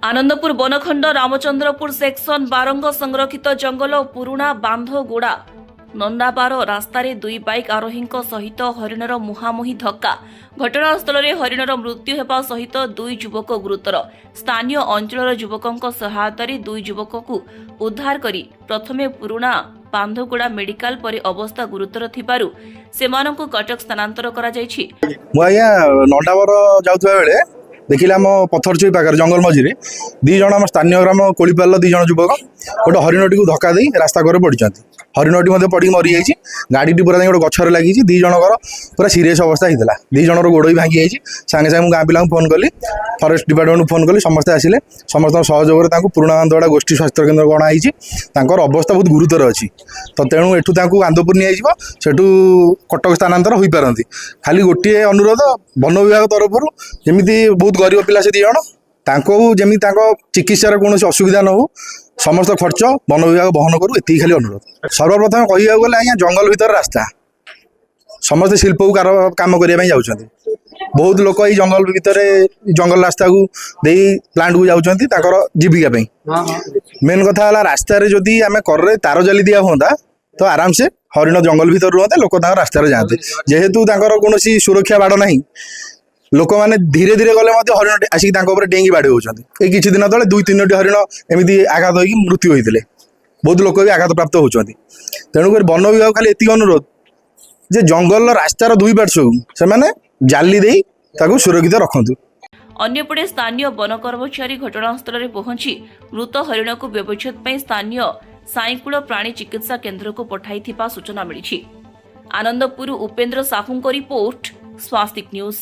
Anandpur बनखंड Ramchandrapur section Barang संरक्षित जंगल और पुराणा बांधगुड़ा नंदाबार रास्तार दुई बाइक आरोही सहित हरिणर मुहांमुही धक्का घटनास्थल में हरिणर मृत्यु होगा सहित दुई युवक गुरुतर स्थानीय अंचल युवकों सहायतार दुई युवक को उद्धार कर प्रथमे पुराणा बांधगुड़ा मेडिकल पर अवस्था गुरुतर थिबारु सेमानंकु कटक स्थानांतर करा जायछि। नंदाबार जाउथबा बेले देखिले आम पथरचुई पाखे जंगल मझिरे दी जन आम स्थानीय ग्राम कोड़ीपाल दी जन युवक गोटे हरिणटी को धक्का दे रास्ता घर पड़ी हरिणटी पड़ी मरी जाइए गाड़ी पूरा गोटे गचर लगी दी जनकर पूरा सीरीयस अवस्था होता दी जनर गोड़ भी भांगी जाइए सागे सागे गाँ पिला फोन कली फरेस्ट डिपार्टमेंट फोन कली समस्ते आसिले समस्त सहयोग पुराणा बांधगुड़ा गोष्ठी स्वास्थ्य केन्द्र गणाई अवस्था बहुत गुरुतर अच्छी तो तेणु एठू आंदपुर नहीं कटक स्थानांतर हो पारती खाली गोटे अनुरोध वन विभाग तरफ जमी बहुत गरीब पिला से दी जन जमी चिकित्सार कौन असुविधा न हो समस्त खर्च वन विभाग बहन करू ये खाली अनुरोध। सर्वप्रथम कह गले आज्ञा जंगल भीतर रास्ता समस्त शिल्प को काम करने जाऊँ बहुत लोक ये जंगल भीतर जंगल रास्ता को दे प्लांट को जाऊँ जीविका मेन कथा है रास्ता जदि आम कर तार जाली दिया होता तो आराम से हरिण जंगल भीतर रुहते लोक रास्तार जाते जेहेतु कौन सुरक्षा बाड़ ना लोक मैंने धीरे धीरे गले हरिण आसिक डेंगी बाड़ी होती किसी दिन तले दुई तीन हरिण एमती आघात हो मृत्यु होते बहुत लोक भी आघात प्राप्त होती तेणुक वन विभाग खाली एति अनुरोध जे जंगल रास्तार दुई पार्श्व से जाली दे सुरक्षित रखु। अन्यपटे स्थानीय वन कर्मचारी घटनास्थल में पहुंची मृत हरिण को व्यवच्छेद पर स्थानीय साईकूल प्राणी चिकित्सा केन्द्र को पठाई सूचना मिली। आनंदपुर उपेन्द्र साहू रिपोर्ट स्वास्तिक न्यूज।